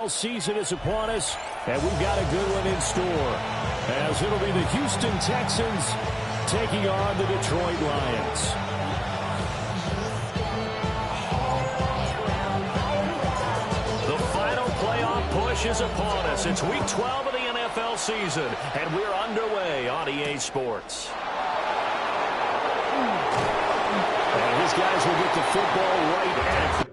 Season is upon us, and we've got a good one in store, as it'll be the Houston Texans taking on the Detroit Lions. The final playoff push is upon us. It's Week 12 of the NFL season, and we're underway on EA Sports. And his guys will get the football right at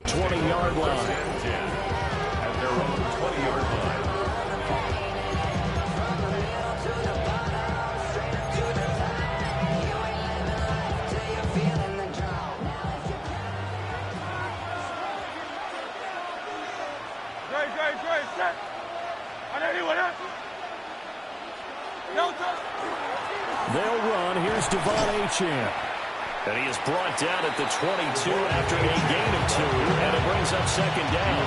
20-yard line. At their own 20-yard line. Great, set. Anyone else? No touch. They'll run. Here's Devon Achane. And he is brought down at the 22 after a gain of 2, and it brings up second down.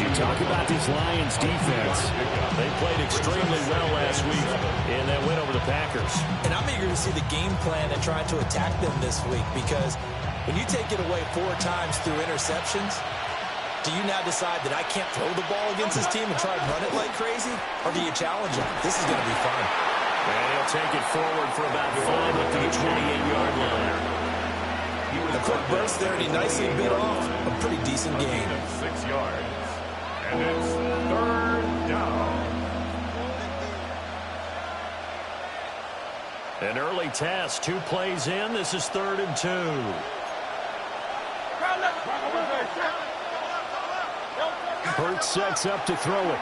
You talk about this Lions defense. They played extremely well last week in that win over the Packers. And I'm eager to see the game plan and try to attack them this week, because when you take it away 4 times through interceptions, do you now decide that I can't throw the ball against this team and try and run it like crazy? Or do you challenge them? This is going to be fun. And he'll take it forward for about 5 up to the 28-yard line. A quick burst there, and he nicely bit off a pretty decent gain. 6 yards. And it's 3rd down. An early test, 2 plays in. This is 3rd and 2. Hurts sets up to throw it.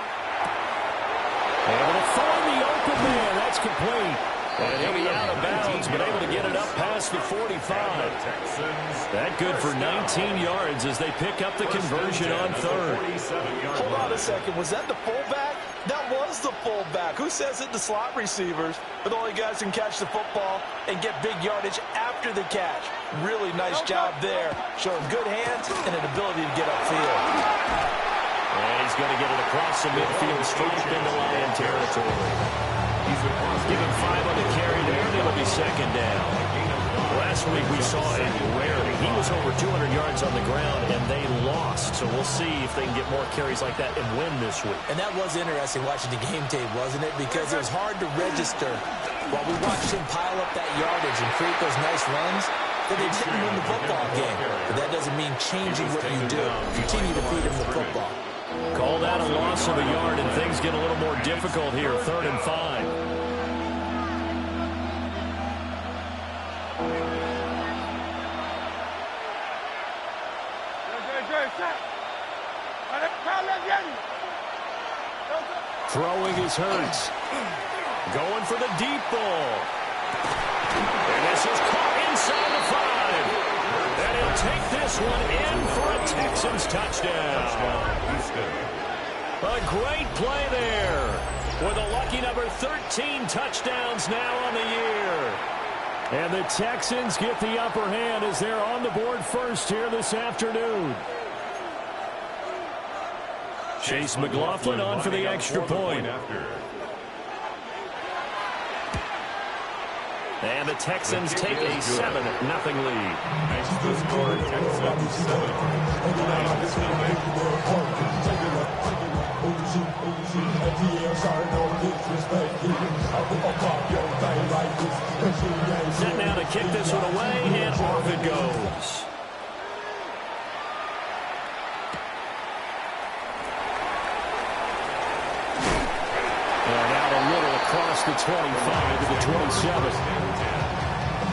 Able to find the open man. That's complete. And he'll be out of bounds, but able to get it up past the 45. That good for 19 yards as they pick up the conversion on 3rd. Hold on a second. Was that the fullback? That was the fullback. Who says it? The slot receivers. But the only guys can catch the football and get big yardage after the catch. Really nice job there. Showing good hands and an ability to get upfield. And he's going to get it across the midfield straight into Lion territory. Give him 5 on the carry there, and it'll be second down. Last week we saw a rarity. He was over 200 yards on the ground, and they lost. So we'll see if they can get more carries like that and win this week. And that was interesting watching the game tape, wasn't it? Because it was hard to register while we watched him pile up that yardage and create those nice runs, that they didn't win the football game. But that doesn't mean changing what you do. Continue to feed him the football. Call that a loss of a yard, and things get a little more difficult here. 3rd and 5. Throwing his Hurts. Going for the deep ball. And this is caught inside the 5. And he'll take this one in for a Texans touchdown. A great play there. With a lucky number 13 touchdowns now on the year. And the Texans get the upper hand as they're on the board first here this afternoon. Chase McLaughlin on for the extra point. And the Texans take a 7-0 lead. Set now to kick this one away, and off it goes. And out a little across the 25 to the 27.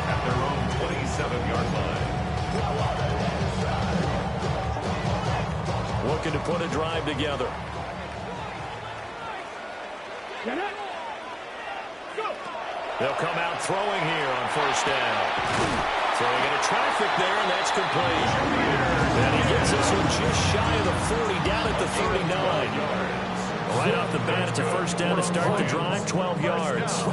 At their own 27-yard line. Looking to put a drive together. They'll come out throwing here on first down. Throwing into traffic there, and that's complete. And he gets this one just shy of the 40, down at the 39. Right off the bat, it's a first down to start the drive, 12 yards.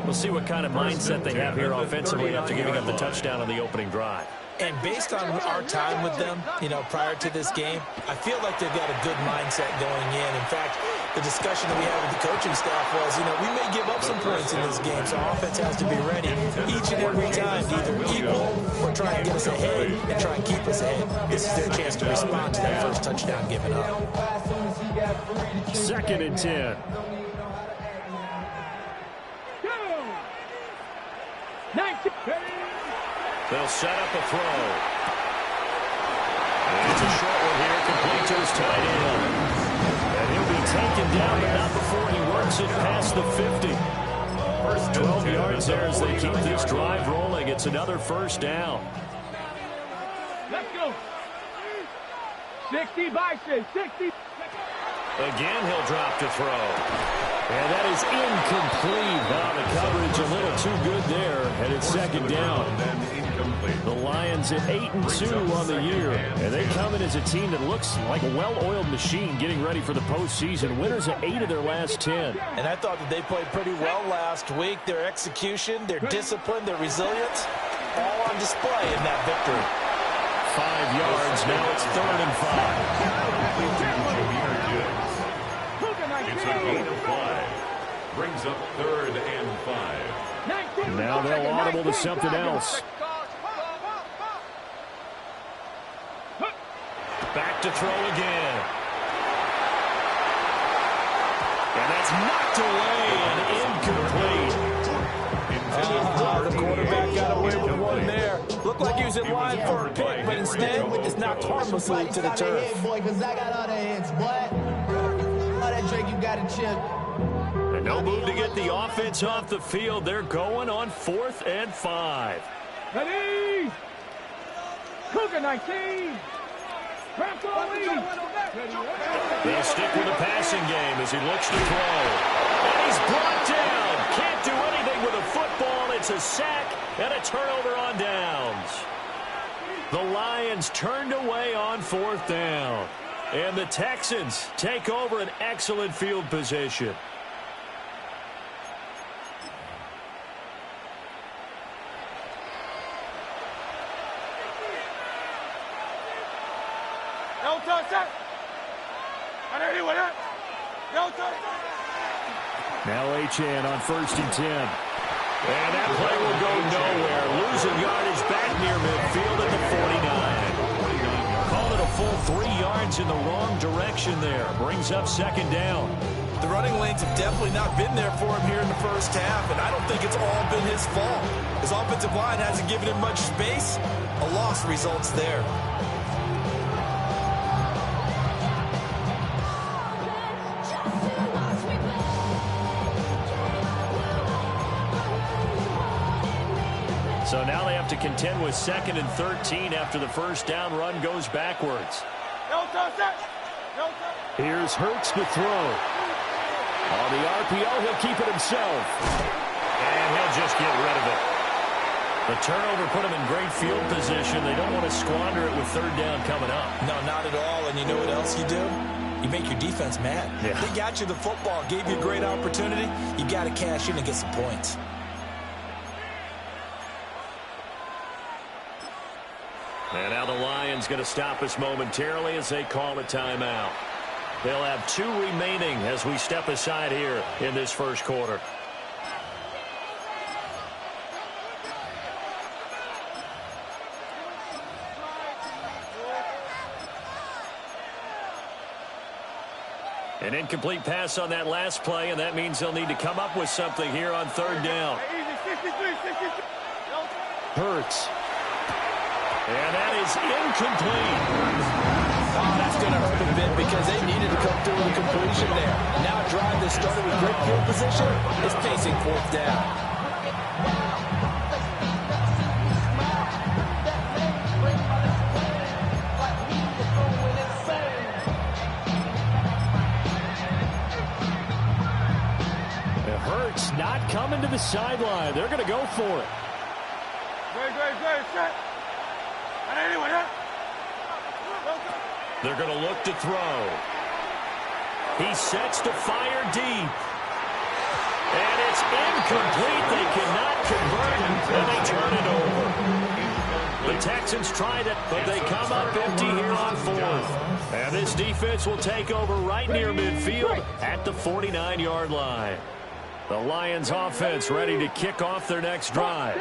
We'll see what kind of mindset they have here offensively after giving up the touchdown on the opening drive. And based on our time with them, prior to this game, I feel like they've got a good mindset going in. In fact, the discussion that we had with the coaching staff was, we may give up some points in this game, so our offense has to be ready each and every time to either equal or try and get us ahead and try and keep us ahead. This is their chance to respond to that first touchdown given up. 2nd and 10. They'll set up a throw. And it's a short one here, complete to his tight end. And he'll be taken down, but not before he works it past the 50. First 12 yards there as they keep this drive rolling. It's another first down. Let's go. 60 by 60. Again, he'll drop to throw. And that is incomplete. The coverage a little too good there, and it's 2nd down. The Lions at 8-2 on the year, and they come in as a team that looks like a well-oiled machine getting ready for the postseason. Winners of 8 of their last 10. And I thought that they played pretty well last week. Their execution, their discipline, their resilience, all on display in that victory. 5 yards. Now it's 3rd and 5. It's a gain of 5. Brings up 3rd and 5. Now they'll audible to something else. Back to throw again. And that's knocked away and incomplete. The quarterback got away with one there. Looked like he was in line for a pick, but instead it's knocked harmlessly to the turf. And no move to get the offense off the field. They're going on 4th and 5. Ready? Cougar 19. They'll stick with the passing game as he looks to throw. And he's brought down. Can't do anything with a football. It's a sack and a turnover on downs. The Lions turned away on 4th down. And the Texans take over an excellent field position. Now Achane on 1st and 10. And that play will go nowhere. Losing yardage back near midfield at the 49. Call it a full 3 yards in the wrong direction there. Brings up 2nd down. The running lanes have definitely not been there for him here in the first half, and I don't think it's all been his fault. His offensive line hasn't given him much space. A loss results there. So now they have to contend with 2nd and 13 after the first down run goes backwards. Here's Hurts to throw. On the RPO, he'll keep it himself. And he'll just get rid of it. The turnover put him in great field position. They don't want to squander it with 3rd down coming up. No, not at all. And you know what else you do? You make your defense mad. Yeah. They got you the football, gave you a great opportunity. You got to cash in and get some points. And now the Lions going to stop us momentarily as they call a timeout. They'll have 2 remaining as we step aside here in this first quarter. An incomplete pass on that last play, and that means they'll need to come up with something here on 3rd down. Hurts. And that is incomplete. Oh, that's going to hurt a bit because they needed to come through with a completion there. Now a drive that started with great field position is facing 4th down. Hurts not coming to the sideline. They're going to go for it. They're going to look to throw. He sets to fire deep. And it's incomplete. They cannot convert, and they turn it over. The Texans tried it, but they come up empty here on fourth. And this defense will take over right near midfield at the 49-yard line. The Lions offense ready to kick off their next drive.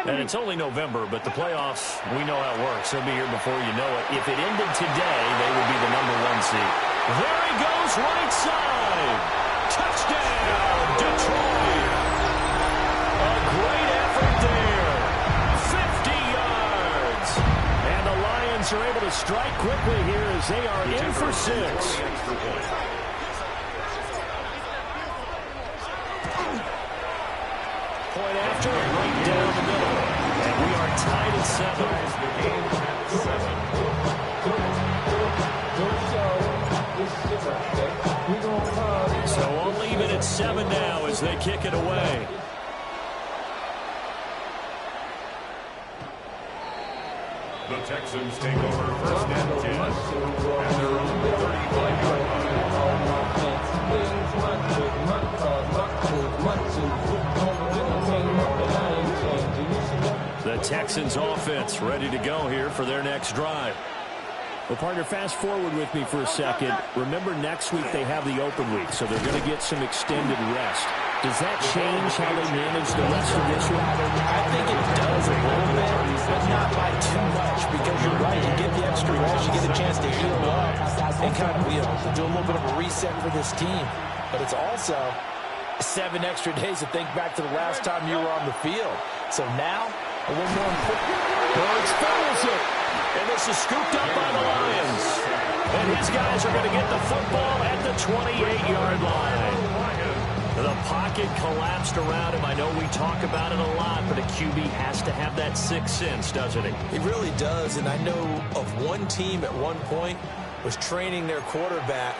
And it's only November, but the playoffs, we know how it works. They'll be here before you know it. If it ended today, they would be the #1 seed. There he goes, right side. Touchdown, Detroit. A great effort there. 50 yards. And the Lions are able to strike quickly here as they are in for 6. Point after, right down the middle. And we are tied at 7. So I'll leave it at 7 now as they kick it away. The Texans take over first and 10 at their own 35-yard line. The Texans offense ready to go here for their next drive. Well, partner, fast forward with me for a second. Remember, next week they have the open week, so they're going to get some extended rest. Does that change how they manage the rest of this week? I think it does a little bit, but not by too much, because you're right. You get the extra rest, you get a chance to heal up and kind of, do a little bit of a reset for this team. But it's also 7 extra days to think back to the last time you were on the field. So now, a little more important. Birds fumbles it. And this is scooped up by the Lions. And his guys are going to get the football at the 28-yard line. The pocket collapsed around him. I know we talk about it a lot, but a QB has to have that sixth sense, doesn't he? He really does, and I know of one team at one point was training their quarterback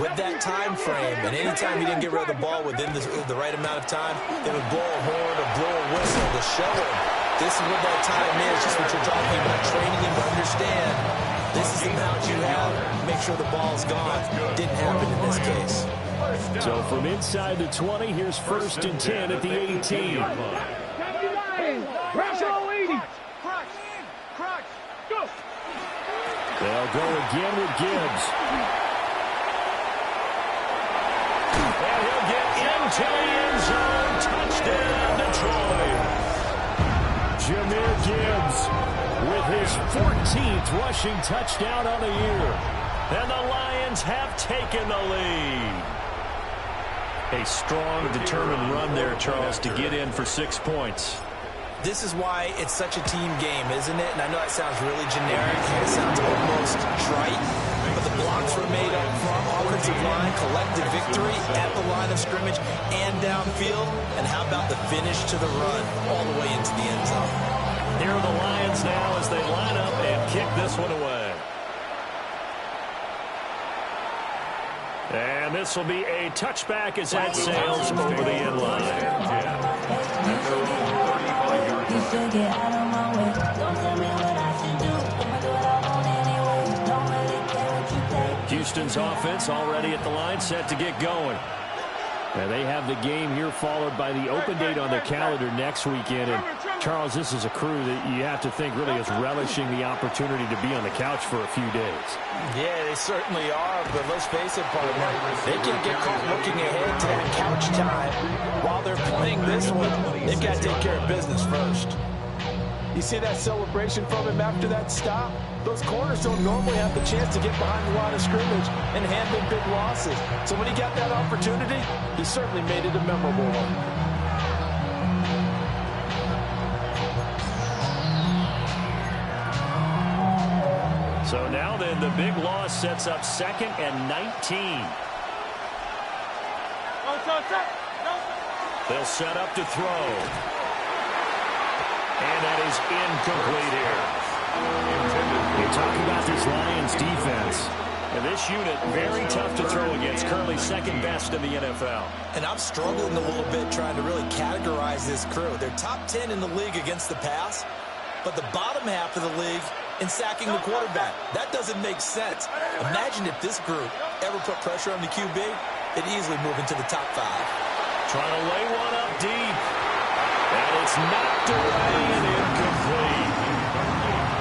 with that time frame, and anytime he didn't get rid of the ball within the right amount of time, they would blow a horn or blow a whistle to show him this is what that time is, just what you're talking about, training him to understand this is the amount you have, make sure the ball's gone. Didn't happen in this case. So from inside the 20, here's 1st and 10 at the 18. They'll go again with Gibbs. And he'll get into the end zone. Touchdown, Detroit. Jahmyr Gibbs with his 14th rushing touchdown on the year. And the Lions have taken the lead. A strong, determined run there, Charles, to get in for 6 points. This is why it's such a team game, isn't it? And I know that sounds really generic. It sounds almost trite. But the blocks were made up front, offensive line, collective victory at the line of scrimmage and downfield. And how about the finish to the run all the way into the end zone? Here are the Lions now as they line up and kick this one away. And this will be a touchback as that sails over the end line. Houston's offense already at the line, set to get going. And they have the game here followed by the open date on their calendar next weekend. And Charles, this is a crew that you have to think really is relishing the opportunity to be on the couch for a few days. Yeah, they certainly are, but let's face it, partner, they can get caught looking ahead to that couch time. While they're playing this one, they've got to take care of business first. You see that celebration from him after that stop? Those corners don't normally have the chance to get behind the line of scrimmage and handle big losses. So when he got that opportunity, he certainly made it a memorable one. So now then, the big loss sets up 2nd and 19. They'll set up to throw. And that is incomplete here. You talk about this Lions defense. And this unit, very tough to throw against, currently second best in the NFL. And I'm struggling a little bit trying to really categorize this crew. They're top 10 in the league against the pass, but the bottom half of the league in sacking the quarterback. That doesn't make sense. Imagine if this group ever put pressure on the QB, it'd easily move into the top 5. Trying to lay one up deep. And it's knocked away and incomplete.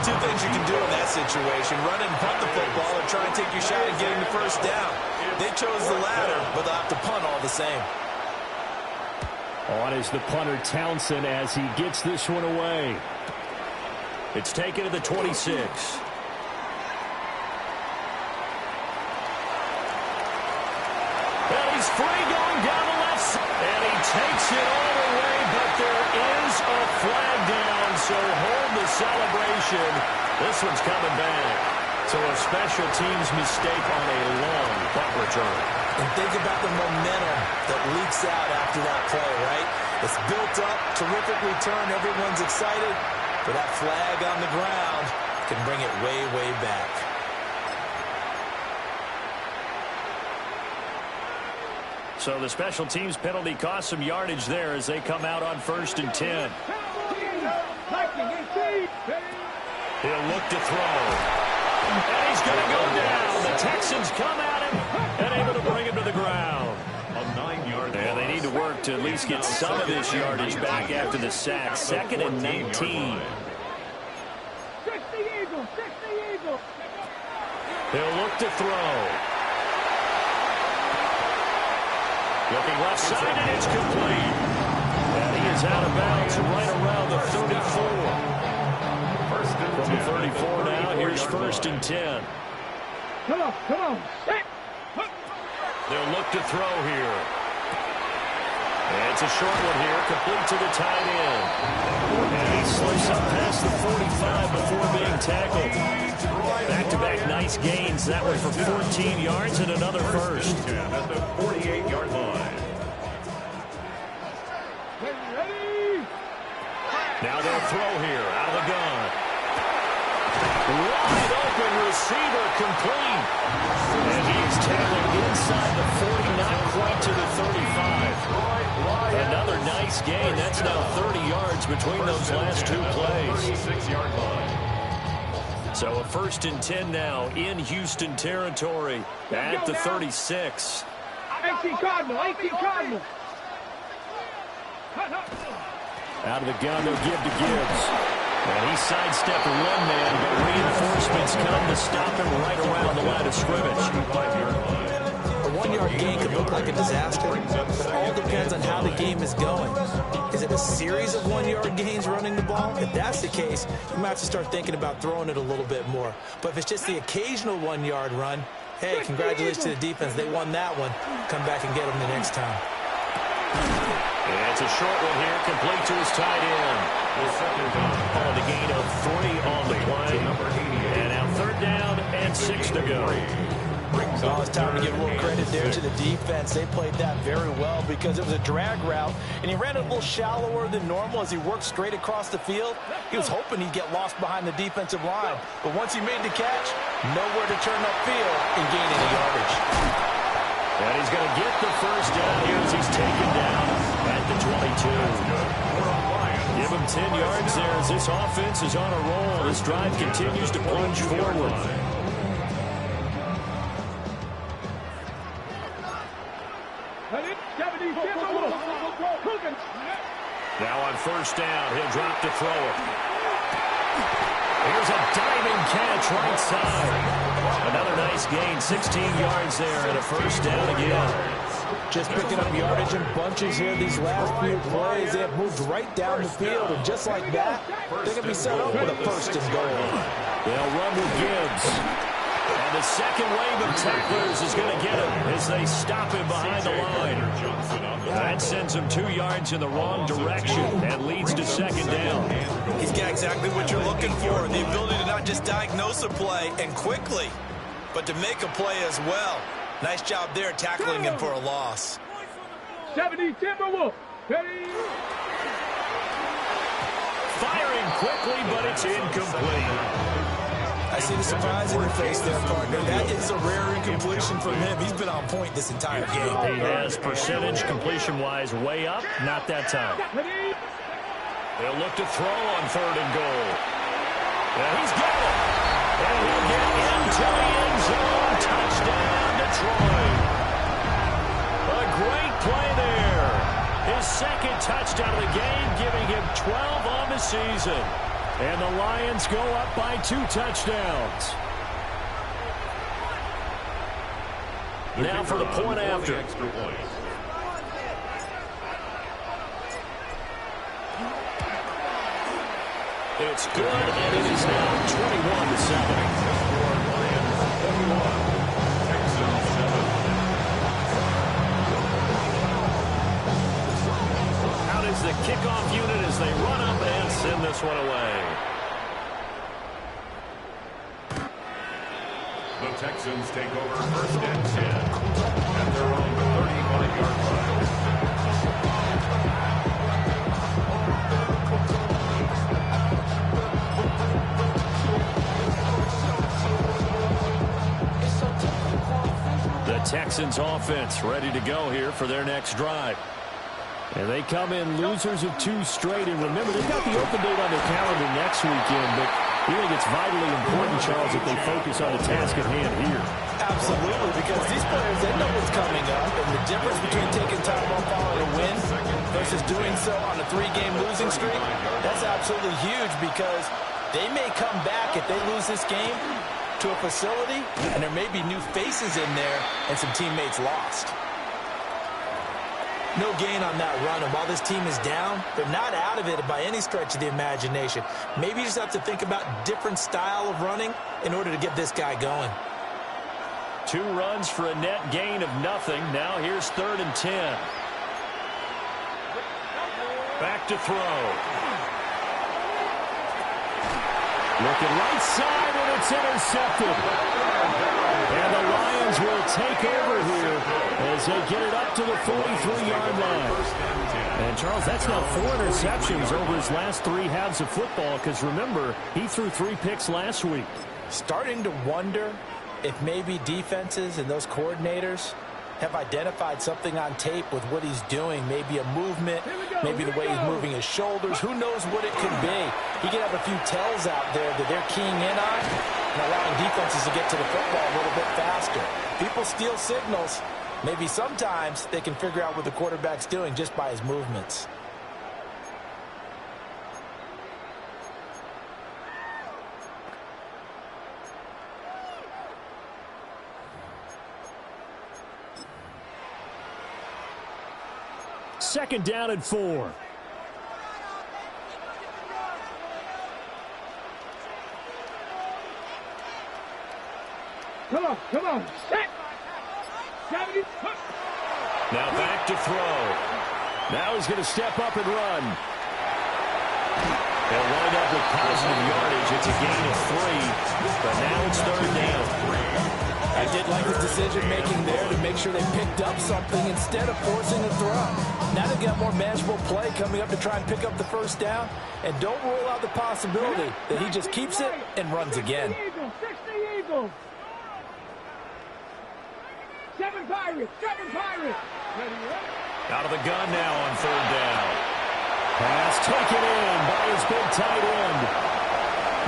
Two things you can do in that situation: run and punt the football, or try and take your shot at getting the first down. They chose the latter, but they'll have to punt all the same. On is the punter Townsend as he gets this one away. It's taken to the 26. Well, he's free going down the left side. And he takes it all the way, but there is a flag down, so hold the celebration. This one's coming back. So a special teams mistake on a long punt return. And think about the momentum that leaks out after that play, right? It's built up, terrific return, everyone's excited. But that flag on the ground can bring it way, way back. So the special teams penalty cost some yardage there as they come out on 1st and 10. He'll look to throw. And he's going to go down. The Texans come at him and able to bring him to the ground. And they need to work to at least get some of this yardage back after the sack. 2nd and 19. He'll look to throw. Looking left side, and it's complete. And he is out of bounds right around the 34. From the 34 now, here's 1st and 10. Come on. They'll look to throw here. And it's a short one here, complete to the tight end. And he slips up past the 45 before being tackled. Back-to-back nice gains. That one for 14 yards and another first. At the 48-yard line. Now they'll throw here out of the gun. Wide open receiver complete. And he's tackled inside the 40, not quite to the 35. Another nice gain. That's now 30 yards between those last two plays. 36-yard line. So a 1st and 10 now in Houston territory at the 36. 18 Cardinal. Out of the gun, they'll give to Gibbs. And he sidestepped one man, but reinforcements come to stop him right around the line of scrimmage. A 1-yard gain could look like a disaster. It all depends on how the game is going. Is it a series of 1-yard gains running the ball? If that's the case, you might have to start thinking about throwing it a little bit more. But if it's just the occasional 1-yard run, hey, congratulations to the defense. They won that one. Come back and get them the next time. And it's a short one here, complete to his tight end. On the gain of 3 on the play. And now 3rd down and 6 to go. Well, it's time to give a little credit there to the defense. They played that very well because it was a drag route, and he ran it a little shallower than normal as he worked straight across the field. He was hoping he'd get lost behind the defensive line, but once he made the catch, nowhere to turn upfield and gain any yardage. And he's going to get the first down here as he's taken down at the 22. Give him 10 yards there as this offense is on a roll. This drive continues to plunge forward. Now on 1st down, he'll drop to throw it. Here's a diving catch right side. Another nice gain, 16 yards there and a 1st down again. Just picking up yardage in bunches here these last few plays. They have moved right down the field, and just like that, they're going to be set up with a 1st and goal. They'll run with Gibbs. And the second wave of tacklers is going to get him as they stop him behind the line. That sends him 2 yards in the wrong direction and leads to 2nd down. He's got exactly what you're looking for, the ability to not just diagnose a play and quickly, but to make a play as well. Nice job there tackling him for a loss. 70 Timberwolf. Ready? Firing quickly, but it's incomplete. I see the surprise in your face there, partner. That is a rare incompletion from him. He's been on point this entire game. He has percentage completion-wise way up. Not that time. They'll look to throw on 3rd and goal. And he's got it. And he'll get into the end zone. Touchdown, Detroit. A great play there. His 2nd touchdown of the game, giving him 12 on the season. And the Lions go up by 2 touchdowns. Now for the point after. Extra point. It's good, and it is now 21-7. Lions 21, Texans 7. Out is the kickoff unit as they run up and send this one away. The Texans take over 1st and 10 at their own 35-yard line. The Texans offense ready to go here for their next drive. And they come in losers of 2 straight. And remember, they've got the open date on their calendar next weekend, but we think it's vitally important, Charles, that they focus on the task at hand here. Absolutely, because these players, they know what's coming up, and the difference between taking time off following a win versus doing so on a 3-game losing streak, that's absolutely huge, because they may come back if they lose this game to a facility, and there may be new faces in there and some teammates lost. No gain on that run, and while this team is down, they're not out of it by any stretch of the imagination. Maybe you just have to think about different style of running in order to get this guy going. 2 runs for a net gain of nothing. Now here's 3rd and 10. Back to throw. Looking right side, and it's intercepted. And the Lions will take over here as they get it up to the 43-yard line. And, Charles, that's now 4 interceptions over his last 3 halves of football, because, remember, he threw 3 picks last week. Starting to wonder if maybe defenses and those coordinators have identified something on tape with what he's doing. Maybe a movement, maybe the way he's moving his shoulders. Who knows what it could be? He could have a few tells out there that they're keying in on and allowing defenses to get to the football a little bit faster. People steal signals. Maybe sometimes they can figure out what the quarterback's doing just by his movements. Second down and 4. Come on, set. 70. Now back to throw. Now he's going to step up and run. They'll wind up with positive yardage. It's a gain of 3, but now it's 3rd down. I did like the decision-making there to make sure they picked up something instead of forcing a throw. Now they've got more manageable play coming up to try and pick up the 1st down. And don't rule out the possibility that he just keeps it and runs again. 60 Eagles. 7 Pirates. Out of the gun now on 3rd down. Pass taken in by his big tight end.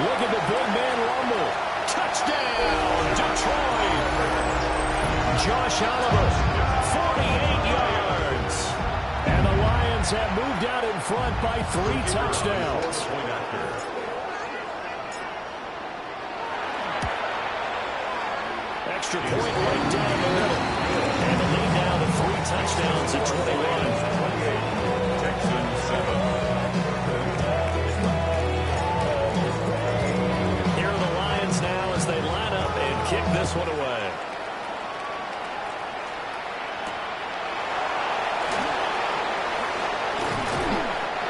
Look at the big man rumble. Touchdown, Detroit. Josh Oliver, 48 yards. And the Lions have moved out in front by 3 touchdowns. Extra point right down the middle. And the lead now to 3 touchdowns at 21. Texans 7. Here are the Lions now as they line up and kick this one away.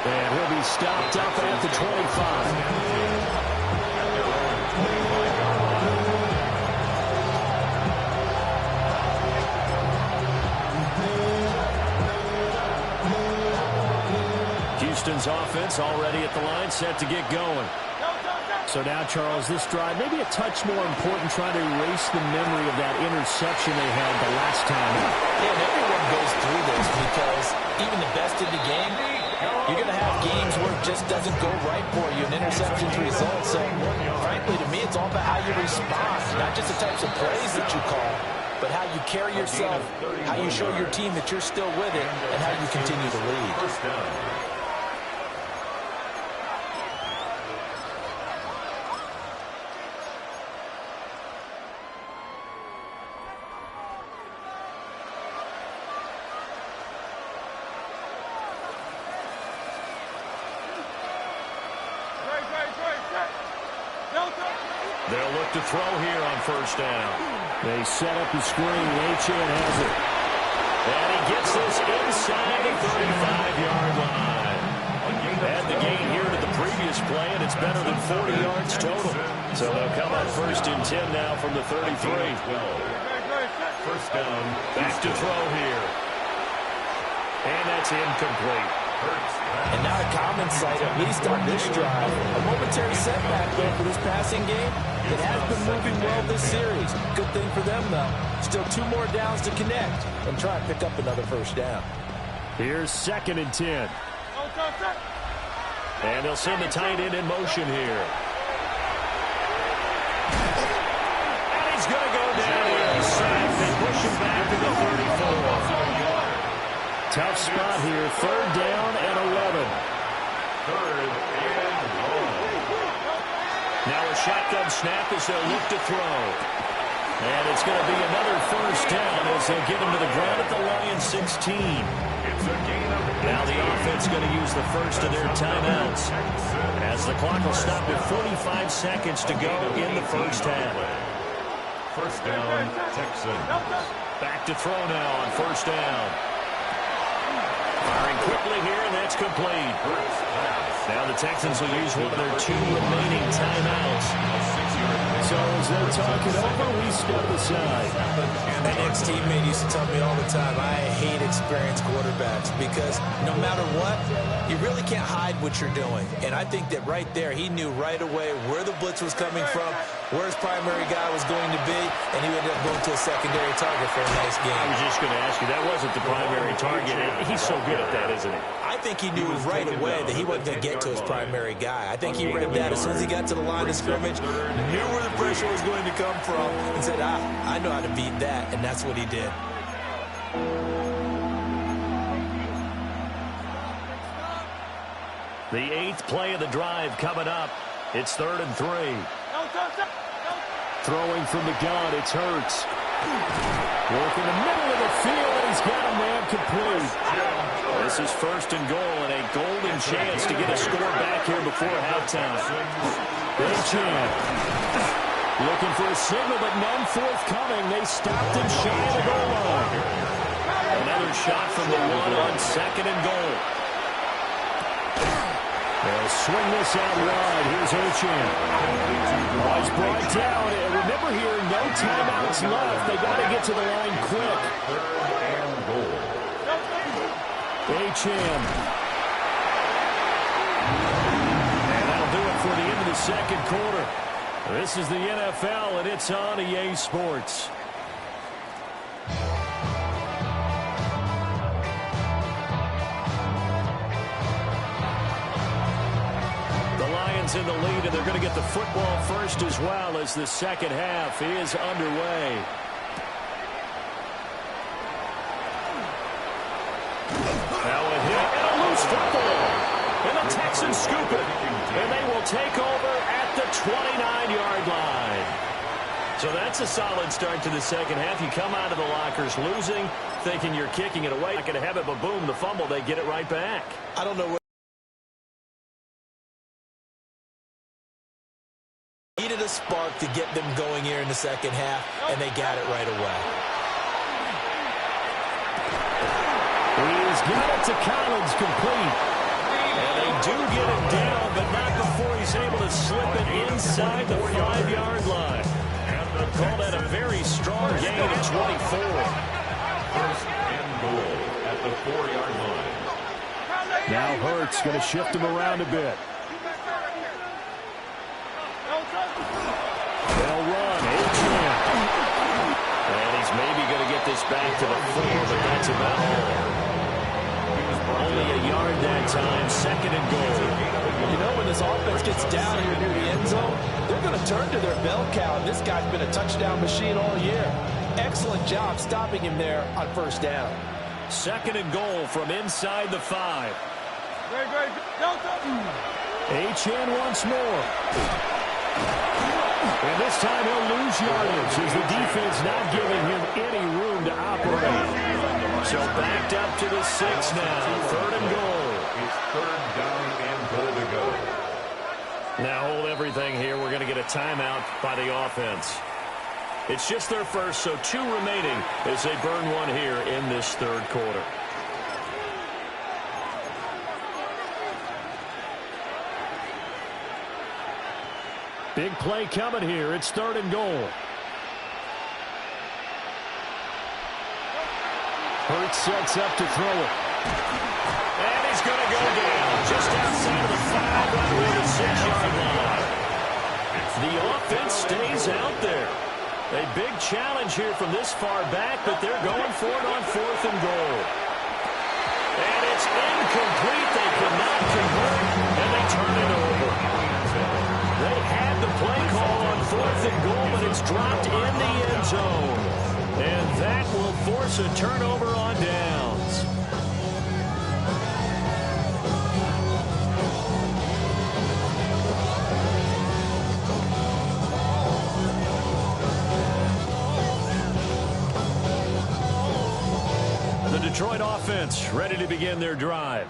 And he'll be stopped up at the 25. Houston's offense already at the line, set to get going. So now, Charles, this drive maybe a touch more important, trying to erase the memory of that interception they had the last time. Yeah, and everyone goes through this because even the best in the game, you're going to have games where it just doesn't go right for you, and interceptions result. So, frankly, to me, it's all about how you respond, not just the types of plays that you call, but how you carry yourself, how you show your team that you're still with it, and how you continue to lead. First down. They'll look to throw here on first down. They set up the screen. Achan has it. And he gets this inside the 35-yard line. Had the gain here to the previous play, and it's better than 40 yards total. So they'll come on first and 10 now from the 33. First down. Back to throw here. And that's incomplete. And not a common sight, at least on this drive. A momentary setback, though, for this passing game. It has been moving well this series. Good thing for them, though. Still 2 more downs to connect and try and pick up another first down. Here's 2nd and 10. And they'll send the tight end in motion here. And he's going to go down here. He's sacked. They push him back to the 34. Tough spot here. 3rd down and 11. 3rd and 1. Now a shotgun snap as they'll look to throw. And it's going to be another first down as they'll get him to the ground at the Lions 16. It's a gain of 8. Now the offense going to use the first of their timeouts as the clock will stop with 45 seconds to go in the first half. First down, Texans. Back to throw now on first down. Firing quickly here, and that's complete. Now the Texans will use one of their 2 remaining timeouts. So as they're talking over, we step aside. My ex-teammate used to tell me all the time, I hate experienced quarterbacks because no matter what, you really can't hide what you're doing. And I think that right there, he knew right away where the blitz was coming from, where his primary guy was going to be, and he ended up going to a secondary target for a nice game. I was just going to ask you, that wasn't the primary target. He's so good at that, isn't he? I think he knew right away that he wasn't going to get to his primary guy. I think he read that as soon as he got to the line of scrimmage, knew where the pressure was going to come from, and said, I know how to beat that, and that's what he did. The 8th play of the drive coming up. It's 3rd and 3. Throwing from the gun, it's Hurts. Work in the middle of the field, and he's got a man complete. This is 1st and goal, and a golden chance to get a score back here before halftime. Achan looking for a signal, but none forthcoming. They stopped him shy of the goal line. Another shot from the 1 on 2nd and goal. They'll swing this out wide. Here's Achan. He's brought down. And remember here, no timeouts left. They got to get to the line quick. Achan. And that'll do it for the end of the 2nd quarter. This is the NFL, and it's on EA Sports. In the lead, and they're going to get the football first as well as the 2nd half is underway. Now a hit and a loose football, and the Texans scoop it, and they will take over at the 29-yard line. So that's a solid start to the 2nd half. You come out of the lockers losing, thinking you're kicking it away, not going to have it, but boom, the fumble, they get it right back. I don't know what needed a spark to get them going here in the 2nd half, and they got it right away. He's got it to Collins, complete. And they do get it down, but not before he's able to slip it inside the 5-yard line. Call that a very strong gain of 24. 1st and goal at the 4-yard line. Now Hurts going to shift him around a bit. They'll run. H-man. And he's maybe going to get this back to the 4, but that's about all. Only a yard that time. Second and goal. You know, when this offense gets down here near the end zone, they're going to turn to their bell cow. This guy's been a touchdown machine all year. Excellent job stopping him there on first down. Second and goal from inside the 5. H-man once more. And this time he'll lose yardage as the defense not giving him any room to operate. So backed up to the 6 now. Third and goal. It's third down and goal to go. Now hold everything here. We're going to get a timeout by the offense. It's just their first, so 2 remaining as they burn one here in this third quarter. Big play coming here. It's third and goal. Hurts sets up to throw it. And he's going to go down just outside of the 5, right around the 6-yard line. The offense stays out there. A big challenge here from this far back, but they're going for it on 4th and goal. And it's incomplete. They could not convert, and they turn it over. They had the play call on 4th and goal, but it's dropped in the end zone. And that will force a turnover on downs. The Detroit offense ready to begin their drive.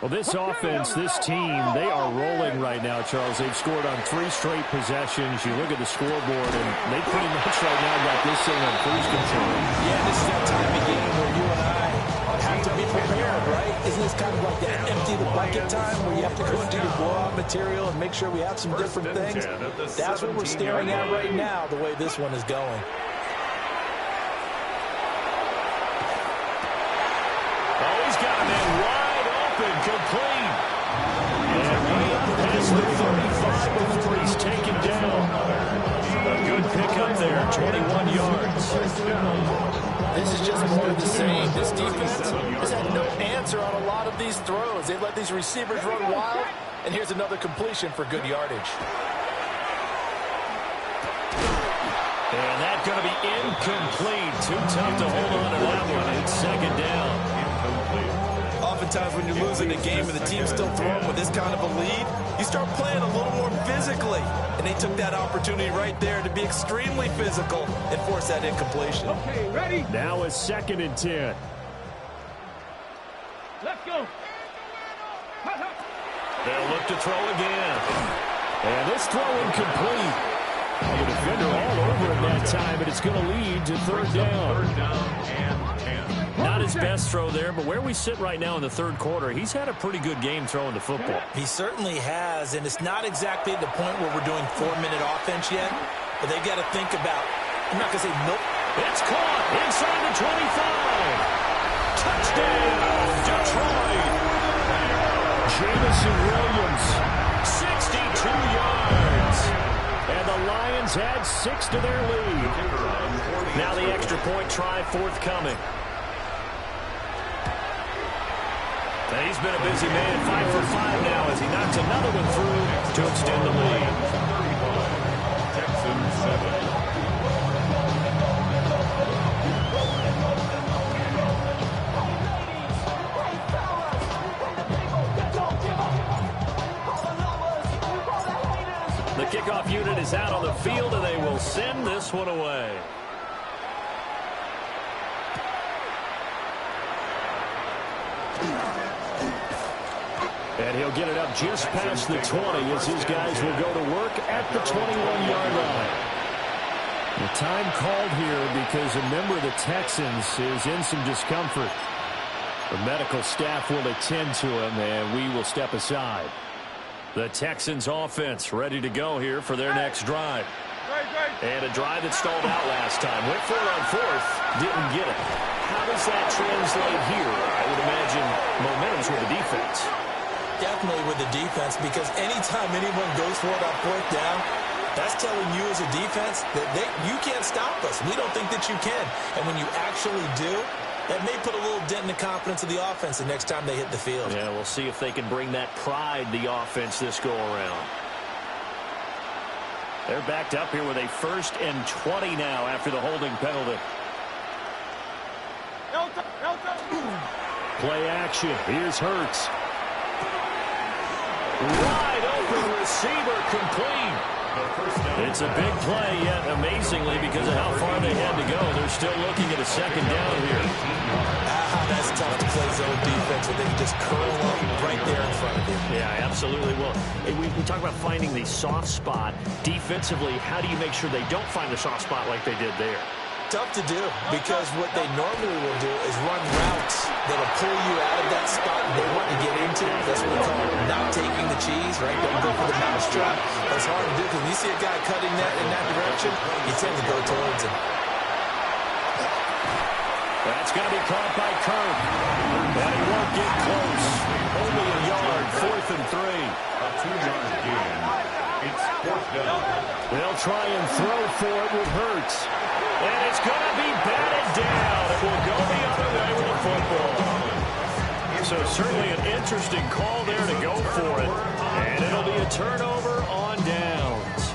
Well, this offense, this team, they are rolling right now, Charles. They've scored on 3 straight possessions. You look at the scoreboard, and they pretty much right now got this thing on cruise control. Yeah, this is that time of game where you and I have to be prepared, right? Isn't this kind of like that empty the bucket time where you have to go into your blowout material and make sure we have some different things? That's what we're staring at right now, the way this one is going. Oh, he's got a man wide open, complete. And way up past the 35 before he's taken down. A good pickup there, 21 yards. This is just more of the same. This defense has had no answer on a lot of these throws. They let these receivers run wild, and here's another completion for good yardage. And that's going to be incomplete. Too tough to hold on to that one. It's second down. Oftentimes when you're losing a game and the team's still throwing with this kind of a lead, you start playing a little more physically. And they took that opportunity right there to be extremely physical and force that incompletion. Okay, ready? Now it's second and 10. Let's go. They'll look to throw again. And this throw incomplete. The defender all over him that time, and it's going to lead to third down. Third down and 10. Not his best throw there, but where we sit right now in the third quarter, he's had a pretty good game throwing the football. He certainly has, and it's not exactly at the point where we're doing 4-minute offense yet, but they've got to think about, I'm not going to say no. It's caught inside the 25. Touchdown, Detroit. Jamison Williams, 62 yards. And the Lions add 6 to their lead. Now the extra point try forthcoming. And he's been a busy man, 5 for 5 now as he knocks another one through to extend the lead. Texans 7. The kickoff unit is out on the field, and they will send this one away. And he'll get it up just past the 20 as his guys will go to work at the 21-yard line. The time called here because a member of the Texans is in some discomfort. The medical staff will attend to him, and we will step aside. The Texans offense ready to go here for their next drive. And a drive that stalled out last time. Went for it on 4th, didn't get it. How does that translate here? I would imagine momentum's with the defense. Definitely with the defense, because anytime anyone goes for it on 4th down, That's telling you as a defense that you can't stop us. We don't think that you can. And when you actually do, that may put a little dent in the confidence of the offense the next time they hit the field. Yeah, we'll see if they can bring that pride, the offense, this go-around. They're backed up here with a 1st and 20 now after the holding penalty. Play action. Here's Hurts. Wide open receiver, complete. It's a big play, yet amazingly, because of how far they had to go, they're still looking at a 2nd down here. That's tough to play zone defense when they can just curl up right there in front of you. Yeah, absolutely. Well, we talk about finding the soft spot. Defensively, how do you make sure they don't find the soft spot like they did there? Tough to do, because what they normally will do is run routes that'll pull you out of that spot they want to get into. That's what we call not taking the cheese, right? Don't go for the mousetrap. That's hard to do, because when you see a guy cutting that in that direction, you tend to go towards him. That's going to be caught by Kirk. And he won't get close. Only a yard, 4th and 3. A 2-yard gain. It's 4th down. They'll try and throw for it with Hurts. And it's going to be batted down. It will go the other way with the football. So certainly an interesting call there to go for it. And it'll be a turnover on downs.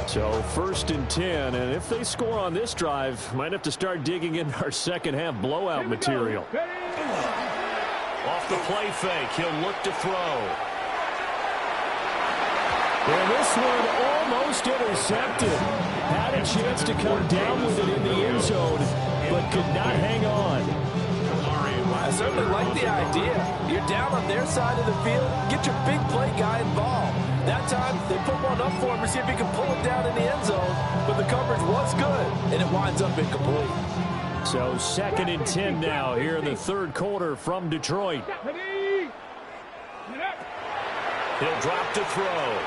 So 1st and 10, and if they score on this drive, might have to start digging in our second half blowout material. Off the play fake, he'll look to throw. And this one almost intercepted. Had a chance to come down with it in the end zone, but could not hang on. I certainly like the idea. You're down on their side of the field, get your big play guy involved. That time, they put one up for him to see if he can pull it down in the end zone, but the coverage was good, and it winds up incomplete. So 2nd and 10 now here in the 3rd quarter from Detroit. He'll drop to throw.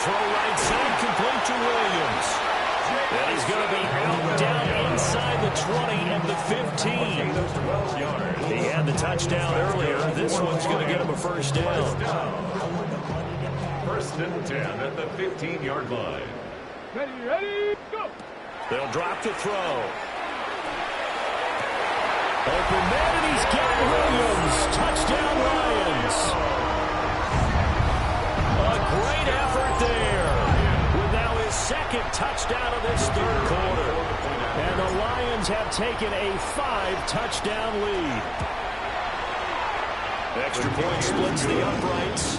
Throw right side, complete to Williams. And he's going to be out down inside the 20 and the 15. He had the touchdown earlier. This one's going to get him a 1st down. 1st and 10 at the 15-yard line. Ready, go! They'll drop to throw. Open man, and he's got Williams. Touchdown, Lions. A great effort there. With now his 2nd touchdown of this 3rd quarter. And the Lions have taken a 5-touchdown lead. Extra point splits the uprights.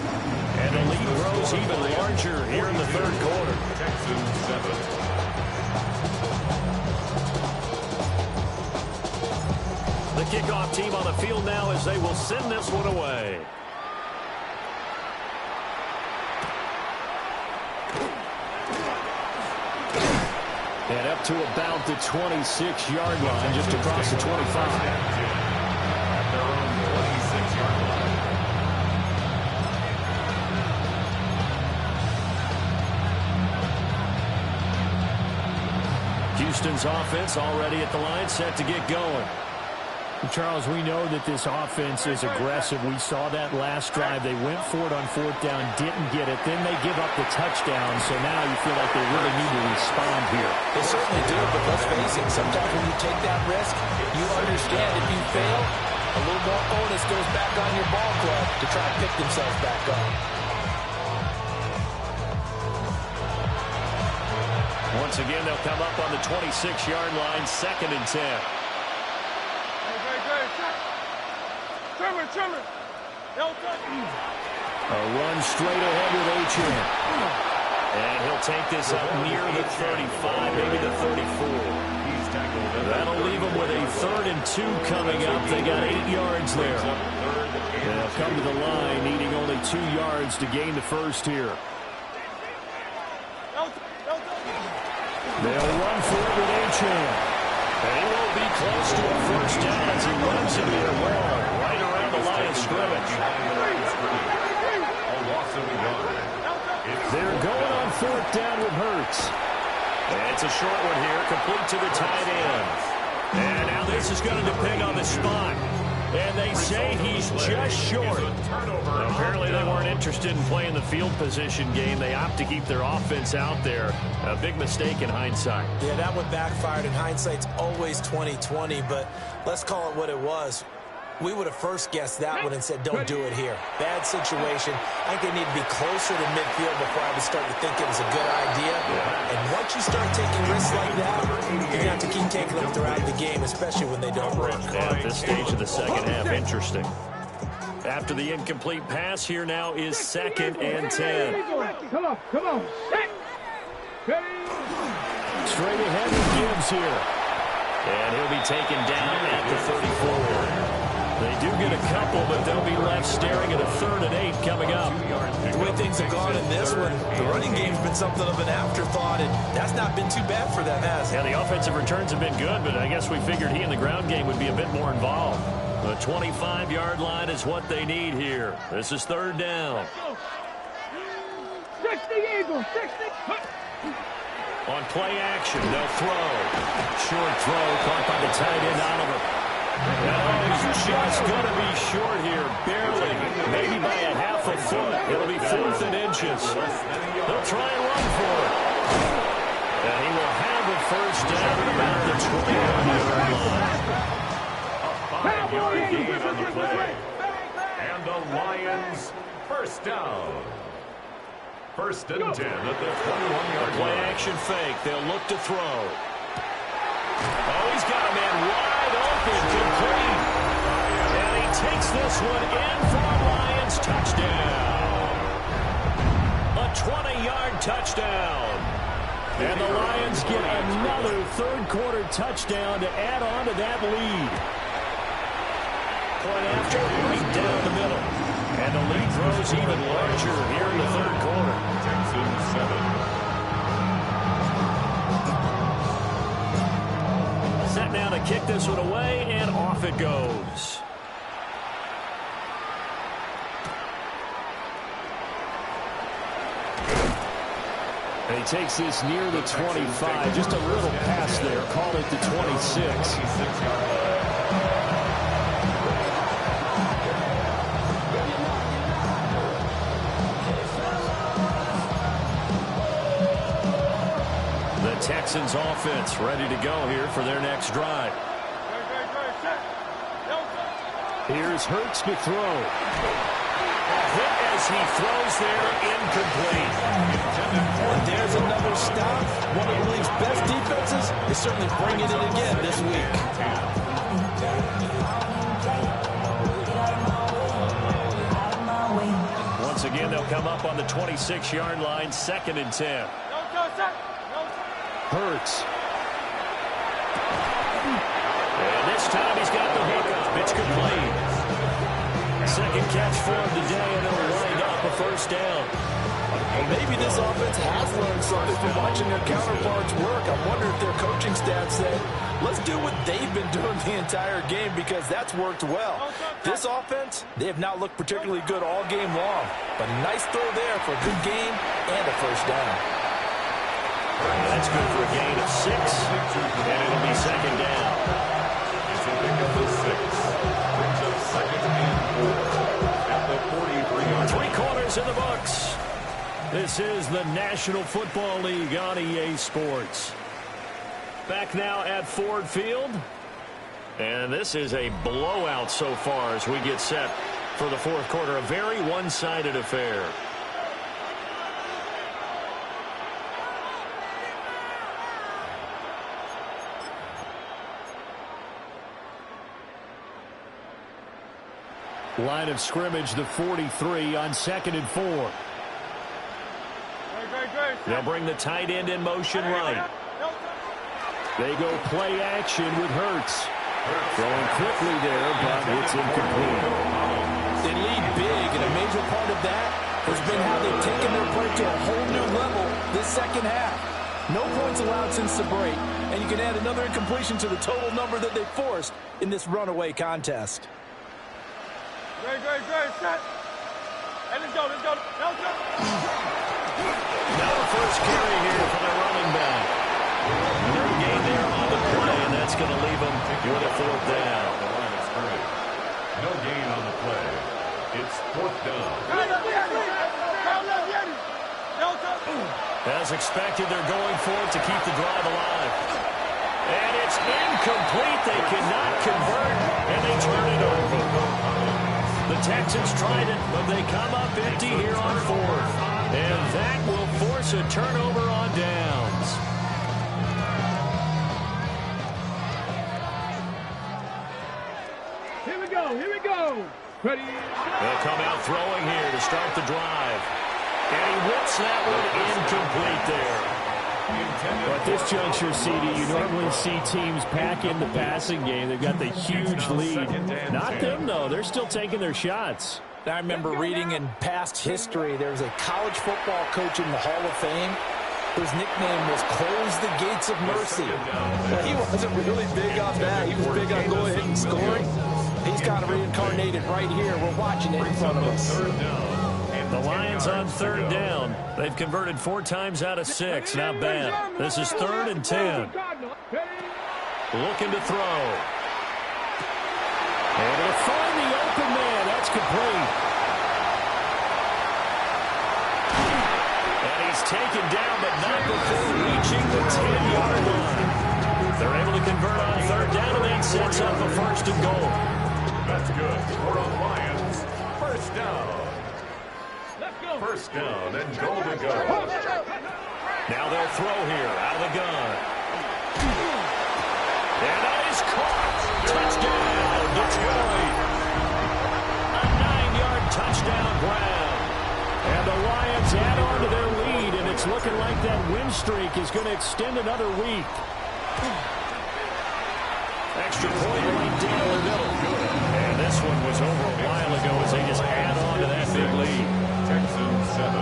And the lead grows even larger here in the 3rd quarter. Texans 7. The kickoff team on the field now as they will send this one away. And up to about the 26-yard line, just across the 25. At their own 26-yard line. Houston's offense already at the line, set to get going. Charles, we know that this offense is aggressive. We saw that last drive. They went for it on 4th down, didn't get it. Then they give up the touchdown, so now you feel like they really need to respond here. They certainly do, but let's face it, sometimes when you take that risk, you understand if you fail, a little more onus goes back on your ball club to try and pick themselves back up. Once again, they'll come up on the 26-yard line, 2nd and 10. A run straight ahead with Achane. And he'll take this up near the 35, maybe the 34. That'll leave them with a 3rd and 2 coming up. They got 8 yards there. They'll come to the line, needing only 2 yards to gain the 1st here. They'll run for it with Achane. And he won't be close to a 1st down as he runs into their wall right around the line of scrimmage. A loss of a yard. They're going on 4th down with Hurts. And it's a short one here, complete to the tight end. And now this is going to depend on the spot. And they say he's just short. Apparently they weren't interested in playing the field position game. They opt to keep their offense out there. A big mistake in hindsight. Yeah, that one backfired, and hindsight's always 20/20, but let's call it what it was. We would have first guessed that one and said, don't do it here. Bad situation. I think they need to be closer to midfield before I would start to think it was a good idea. And once you start taking risks like that, you're going to have to keep taking them throughout the game, especially when they don't work. At this stage of the second half, interesting. After the incomplete pass, here now is 2nd and 10. Come on. Straight ahead with Gibbs here. And he'll be taken down at the 34. They do get a couple, but they'll be left staring at a 3rd and 8 coming up. The way things have gone in this one, the running game's been something of an afterthought, and that's not been too bad for them, has it? Yeah, the offensive returns have been good, but I guess we figured he in the ground game would be a bit more involved. The 25-yard line is what they need here. This is 3rd down. 60 Eagles, 60. On play action, they'll throw. Short throw caught by the tight end, Oliver. And he's just going to be short here, barely, maybe by a half a foot. It'll be 4th and inches. They'll try and run for it. And he will have a first down at about the 20-yard line. A 5-yard gain on the play. And the Lions first down. 1st and 10 at the 21-yard line. Play action fake. They'll look to throw. Oh, he's got a man wide open, complete. And he takes this one in for a Lions touchdown. A 20-yard touchdown. And the Lions get another 3rd-quarter touchdown to add on to that lead. Point after, right down the middle. And the lead grows even larger here in the 3rd quarter. Texans 7. Set now to kick this one away, and off it goes. And he takes this near the 25. Just a little pass there. Call it the 26. Texans offense ready to go here for their next drive. Here's Hurts to throw. A hit as he throws there, incomplete. And there's another stop. One of the league's best defenses is certainly bringing it again this week. Once again, they'll come up on the 26-yard line, 2nd and 10. Hurts. And this time he's got the hookup. It's complete. 2nd catch for him today, and it'll wind up a first down. Well, maybe this offense has learned something from watching their counterparts work. I wonder if their coaching staff said, let's do what they've been doing the entire game, because that's worked well. This offense, they have not looked particularly good all game long. But nice throw there for a good game and a first down. That's good for a gain of 6, and it'll be 2nd down. It's a pick up of 6. Brings up 2nd and 4 at the 43-yard line. 3 quarters in the books. This is the National Football League on EA Sports. Back now at Ford Field. And this is a blowout so far as we get set for the 4th quarter. A very one-sided affair. Line of scrimmage, the 43 on 2nd and 4. They'll bring the tight end in motion right. They go play action with Hurts. Throwing quickly there, but it's incomplete. They lead big, and a major part of that has been how they've taken their play to a whole new level this second half. No points allowed since the break, and you can add another incompletion to the total number that they forced in this runaway contest. Great, set. And let's go. Now the first carry here for the running back. 4th down. As expected, they're going for it to keep the drive alive. And it's incomplete. They cannot convert, and they turn it over. The Texans tried it, but they come up empty here on 4th. And that will force a turnover on downs. Here we go. Here we go. Ready? They'll come out throwing here to start the drive. And he whips that one incomplete there. Well, at this juncture, CD, you normally see teams pack in the passing game. They've got the huge lead. Not them, though. They're still taking their shots. I remember reading in past history, there was a college football coach in the Hall of Fame whose nickname was Close the Gates of Mercy. Well, he wasn't really big on that. He was big on go ahead and scoring. He's kind of reincarnated right here. We're watching it in front of us. The Lions on 3rd down. They've converted 4 times out of 6. Not bad. This is 3rd and 10. Looking to throw. Able to find the open man. That's complete. And he's taken down, but not before reaching the 10-yard line. They're able to convert on 3rd down, and that sets up a 1st and goal. That's good for the Lions. 1st down. 1st down and goal to go. Now they'll throw here out of the gun. And that is caught. Touchdown, Detroit. A 9-yard touchdown grab. And the Lions add on to their lead, and it's looking like that win streak is going to extend another week. Extra point right down the middle. And this one was over a while ago as they just add on to that big lead. Texans 7.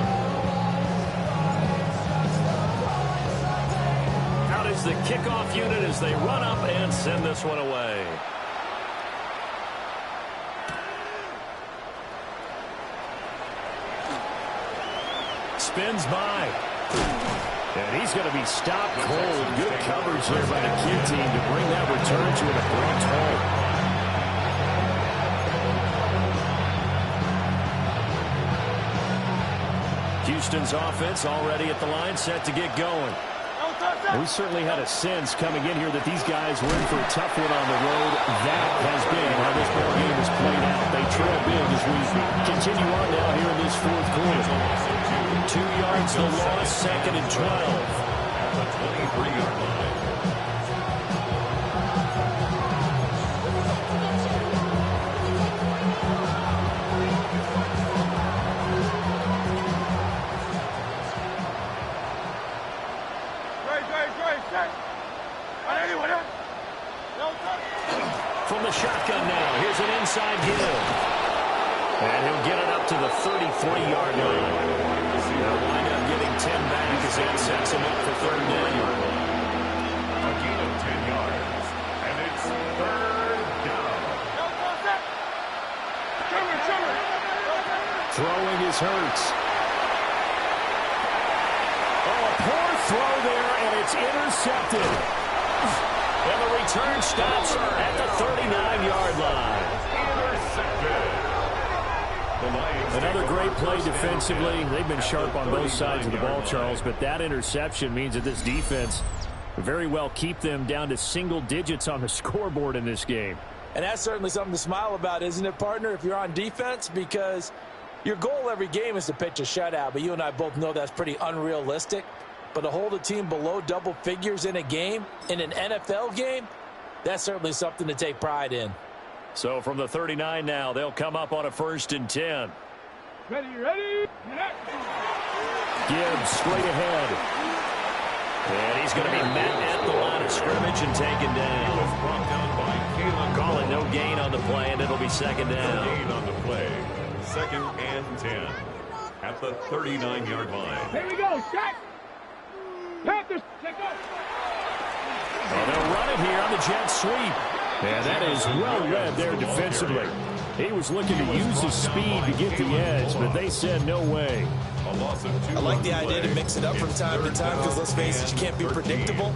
Out is the kickoff unit as they run up and send this one away. Spins by. And he's going to be stopped cold. Good coverage there by the kid team to bring that return to an abrupt halt. Houston's offense already at the line, set to get going. We certainly had a sense coming in here that these guys were in for a tough one on the road. That has been how this ball game has played out. They trail big as we continue on now here in this 4th quarter. 2 yards the loss, 2nd and 12. At the 23-yard line. From the shotgun now, here's an inside give. And he'll get it up to the 33-yard line. They'll wind up getting 10 back as that sets him up for 3rd down. A gain of 10 yards. And it's 3rd down. Throwing is Hurts. Oh, a poor throw there, and it's intercepted. And the return stops at the 39-yard line. Another great play defensively. They've been sharp on both sides of the ball, Charles, but that interception means that this defense very well keep them down to single digits on the scoreboard in this game. And that's certainly something to smile about, isn't it, partner, if you're on defense? Because your goal every game is to pitch a shutout, but you and I both know that's pretty unrealistic. But to hold a team below double figures in a game, in an NFL game, that's certainly something to take pride in. So from the 39 now, they'll come up on a 1st and 10. Ready? Gibbs straight ahead. And he's going to be met at the line of scrimmage and taken down. Brought down by Caleb. Call it no gain on the play, and it'll be 2nd down. No gain on the play. 2nd and 10 at the 39-yard line. Here we go. Shot. Panthers. Check up. Well, they'll run it here on the jet sweep. And that is well read there defensively. He was looking to use his speed to get the edge, but they said no way. I like the idea to mix it up from time to time because, let's face it, you can't be predictable.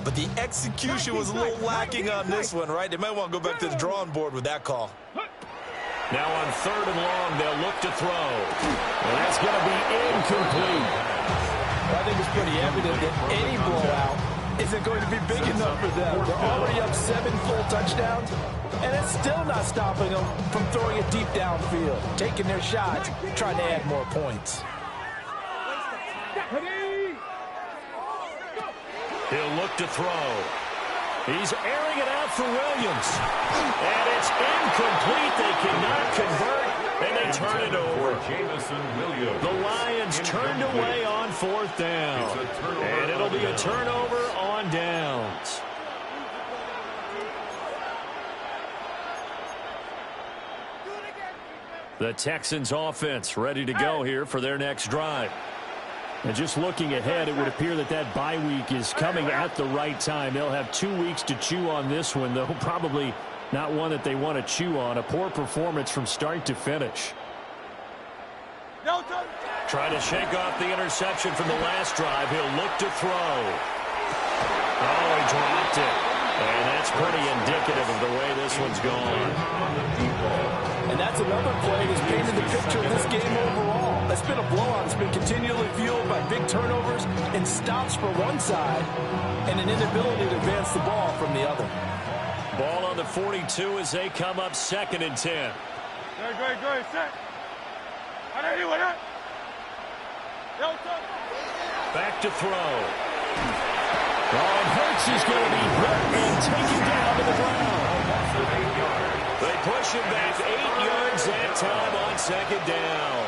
But the execution was a little lacking on this one, right? They might want to go back to the drawing board with that call. Now on 3rd and long, they'll look to throw. And that's going to be incomplete. Well, I think it's pretty evident that any blowout isn't going to be big enough for them. They're already up 7 full touchdowns, and it's still not stopping them from throwing it deep downfield, taking their shots, trying to add more points. He'll look to throw. He's airing it out for Williams. And it's incomplete. They cannot convert, and they turn it over. The Lions turned away on 4th down. And it'll be a turnover on downs. The Texans offense ready to go here for their next drive. And just looking ahead, it would appear that that bye week is coming at the right time. They'll have 2 weeks to chew on this one, though probably not one that they want to chew on. A poor performance from start to finish. Trying to shake off the interception from the last drive. He'll look to throw. Oh, he dropped it. And that's pretty indicative of the way this one's gone. And that's another play that's painted the picture of this game overall. It's been a blowout. It's been continually fueled by big turnovers and stops for one side and an inability to advance the ball from the other. Ball on the 42 as they come up 2nd and 10. Good. Set. Back to throw. Oh, and Hurts is going to be hurt and taken down to the ground. They push him back 8 yards that time on 2nd down.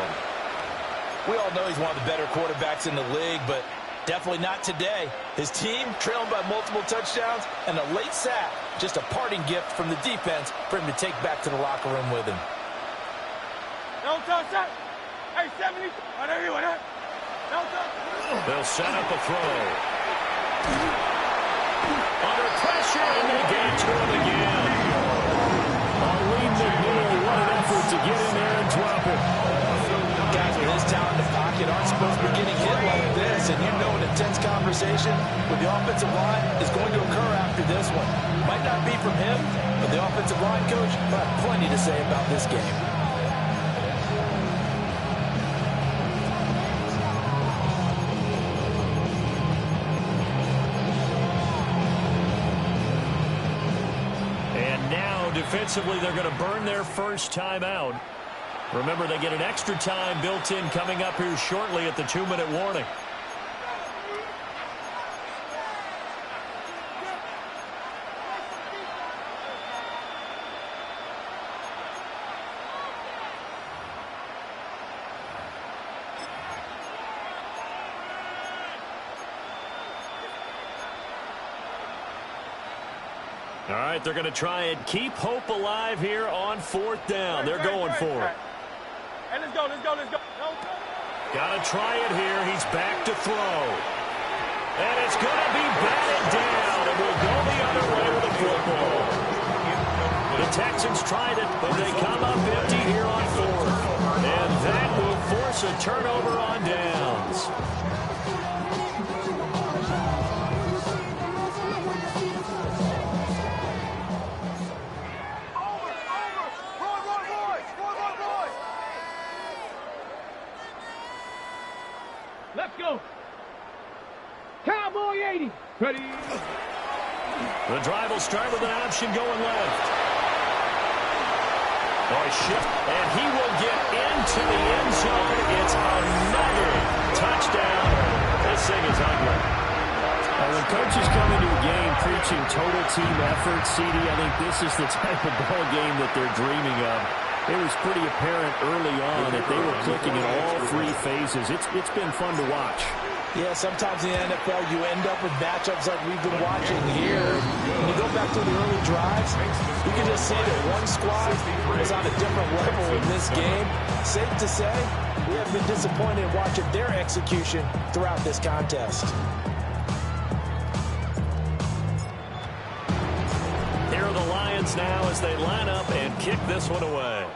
We all know he's one of the better quarterbacks in the league, but definitely not today. His team trailing by multiple touchdowns and a late sack. Just a parting gift from the defense for him to take back to the locker room with him. Hey, 70. They'll set up a throw. Under pressure, and they get to him again. Arlene McNeil, what an effort to get in there and drop it. Guys with his talent in the pocket aren't supposed to be getting hit like this, and you know an intense conversation with the offensive line is going to occur after this one. Might not be from him, but the offensive line coach will have plenty to say about this game. Defensively, they're going to burn their first time out. Remember, they get an extra time built in coming up here shortly at the 2-minute warning. All right, they're going to try and keep hope alive here on 4th down. They're going for it. Hey, let's go. Got to try it here. He's back to throw. And it's going to be batted down, and we'll go the other way with the football. The Texans tried it, but they come up empty here on 4th. And that will force a turnover on downs. Let's go. Cowboy 80. Ready. The drive will start with an option going left. Oh, shift, and he will get into the end zone. It's another touchdown. This thing is ugly. When coaches come into a game preaching total team effort, CD, I think this is the type of ball game that they're dreaming of. It was pretty apparent early on that they were clicking in all 3 phases. It's been fun to watch. Yeah, sometimes in the NFL you end up with matchups like we've been watching here. When you go back to the early drives, you can just see that one squad is on a different level in this game. Safe to say, we have been disappointed watching their execution throughout this contest. Here are the Lions now as they line up and kick this one away.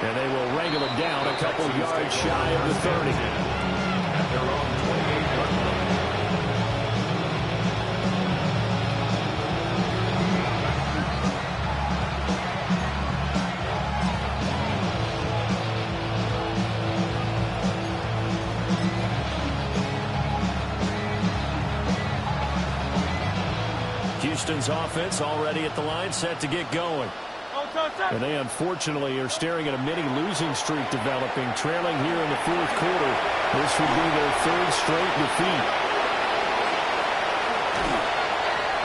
And they will wrangle it down a couple yards shy of the 30. Houston's offense already at the line, set to get going. And they unfortunately are staring at a mini losing streak developing, trailing here in the fourth quarter. This would be their third straight defeat.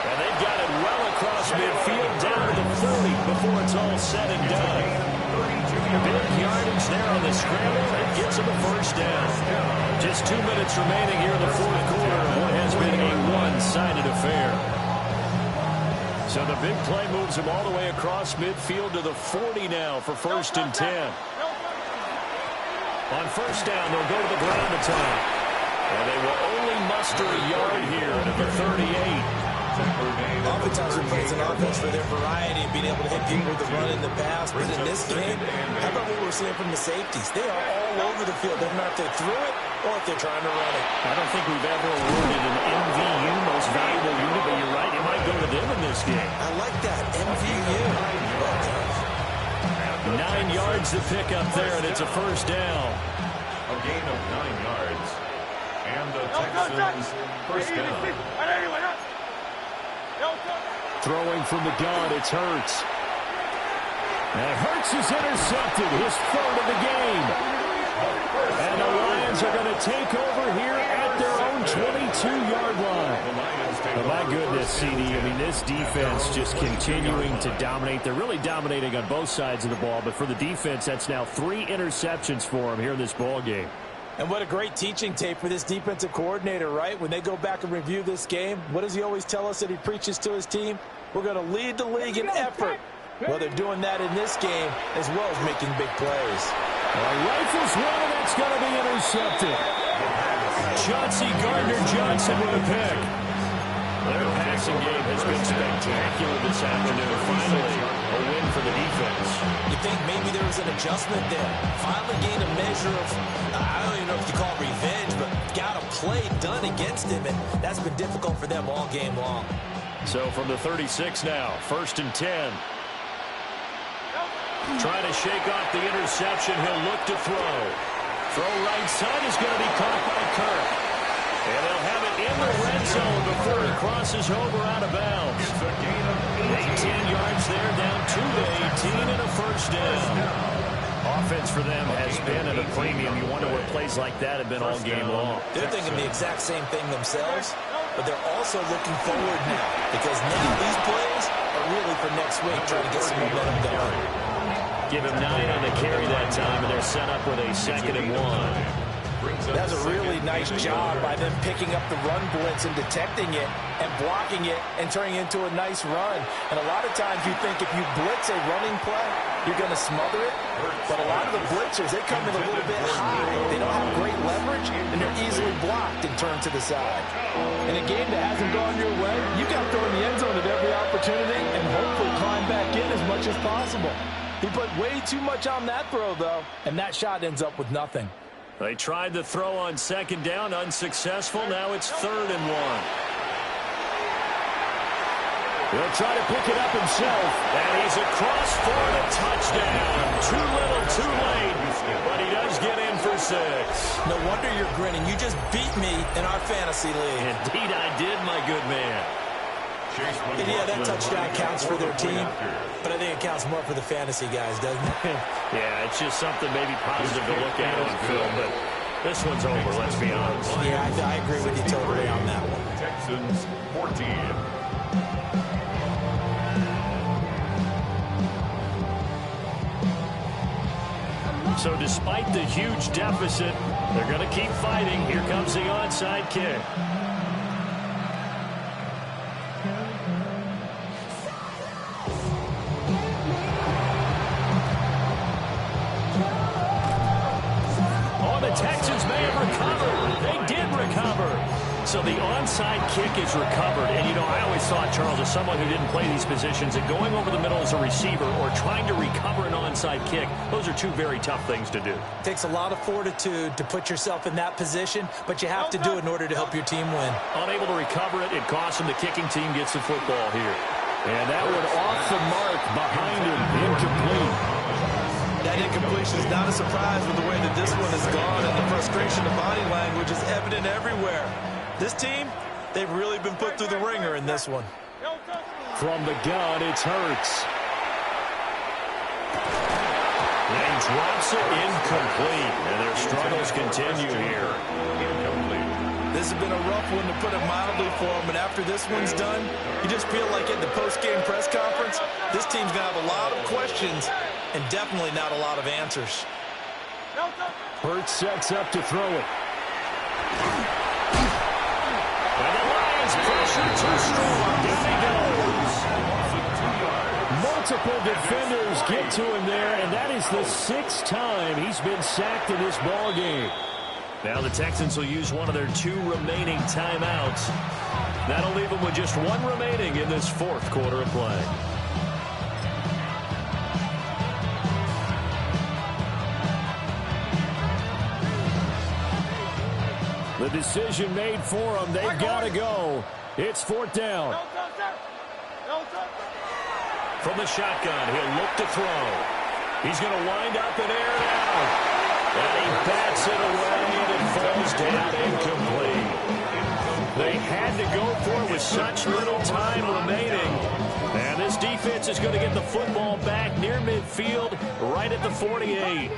And they've got it well across midfield down to the 40 before it's all said and done. Big yardage there on the scramble and gets them a first down. Just 2 minutes remaining here in the fourth quarter of what has been a one-sided affair. So the big play moves him all the way across midfield to the 40 now for 1st and 10. On first down, they'll go to the ground attack. And they will only muster a yard here at the 38. Oftentimes we praise an offense for their variety and being able to hit people with the run in the pass. But in this game, how about what we're seeing from the safeties? They are all over the field. Doesn't matter if they threw it or if they're trying to run it. I don't think we've ever awarded an MVU, most valuable unit, but you're right, it might go to them in this game. I like that, MVU. 9 yards to pick up there, and it's a first down. A gain of 9 yards. And the Texans first down. Throwing from the gun, it's Hurts. And Hurts is intercepted, his third of the game. And the Lions are going to take over here at their own 22-yard line. Oh, my goodness, CD. I mean, this defense just continuing to dominate. They're really dominating on both sides of the ball. But for the defense, that's now 3 interceptions for them here in this ball game. And what a great teaching tape for this defensive coordinator, right? When they go back and review this game, what does he always tell us that he preaches to his team? We're going to lead the league in effort. Well, they're doing that in this game as well as making big plays. Rifles one, and that's going to be intercepted. Chauncey Gardner-Johnson with a pick. Their passing game has been spectacular this afternoon. Finally, a win for the defense. You think maybe there was an adjustment there. Finally gained a measure of, I don't even know if you call it revenge, but got a play done against him, and that's been difficult for them all game long. So from the 36 now, 1st and 10. Trying to shake off the interception. He'll look to throw. Throw right side is going to be caught by Kirk. And they'll have it in the red zone before it crosses over out of bounds. 18 yards there, down 2 to 18 and a first down. Offense for them has been at a premium. You wonder what plays like that have been all game long. They're thinking the exact same thing themselves, but they're also looking forward now because now these plays are really for next week, trying to get some momentum going. Give him 9 on the carry that time, and they're set up with a 2nd and 1. That's a really nice job by them picking up the run blitz and detecting it and blocking it and turning it into a nice run. And a lot of times you think if you blitz a running play, you're going to smother it. But a lot of the blitzers, they come in a little bit high. They don't have great leverage, and they're easily blocked and turned to the side. In a game that hasn't gone your way, you've got to throw in the end zone at every opportunity and hopefully climb back in as much as possible. He put way too much on that throw, though, and that shot ends up with nothing. They tried the throw on 2nd down, unsuccessful. Now it's 3rd and 1. He'll try to pick it up himself, and he's across for a touchdown. Too little, too late, but he does get in for 6. No wonder you're grinning. You just beat me in our fantasy league. Indeed I did, my good man. And yeah, that touchdown counts for their team, but I think it counts more for the fantasy guys, doesn't it? Yeah, it's just something maybe positive to look at on film, but this one's over, let's be honest. Yeah, I agree with you totally on that one. Texans 14. So despite the huge deficit, they're going to keep fighting. Here comes the onside kick. Texans may have recovered. They did recover. So the onside kick is recovered. And, you know, I always thought, Charles, as someone who didn't play these positions, that going over the middle as a receiver or trying to recover an onside kick, those are two very tough things to do. It takes a lot of fortitude to put yourself in that position, but you have to do it in order to help your team win. Unable to recover it, it costs them. The kicking team gets the football here. And that one off the mark behind him, incomplete. That incompletion is not a surprise with the way that this one has gone, and the frustration of body language is evident everywhere. This team, they've really been put through the ringer in this one. From the gun, it's Hurts. And he drops it incomplete. And their struggles continue here. This has been a rough one, to put it mildly, for him. And after this one's done, you just feel like at the post-game press conference, this team's going to have a lot of questions and definitely not a lot of answers. Hurts sets up to throw it. And the Lions pressure too strong. Down he goes. Multiple defenders get to him there, and that is the 6th time he's been sacked in this ball game. Now the Texans will use one of their 2 remaining timeouts. That'll leave them with just 1 remaining in this 4th quarter of play. The decision made for them. They've got to go. It's 4th down. From the shotgun, he'll look to throw. He's going to wind up and air it out. And he bats it away, and it falls down incomplete. They had to go for it with such little time remaining. And this defense is going to get the football back near midfield, right at the 48.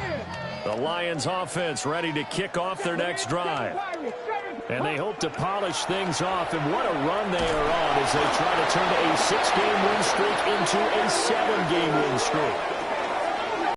The Lions offense ready to kick off their next drive. And they hope to polish things off. And what a run they are on as they try to turn a 6-game win streak into a 7-game win streak.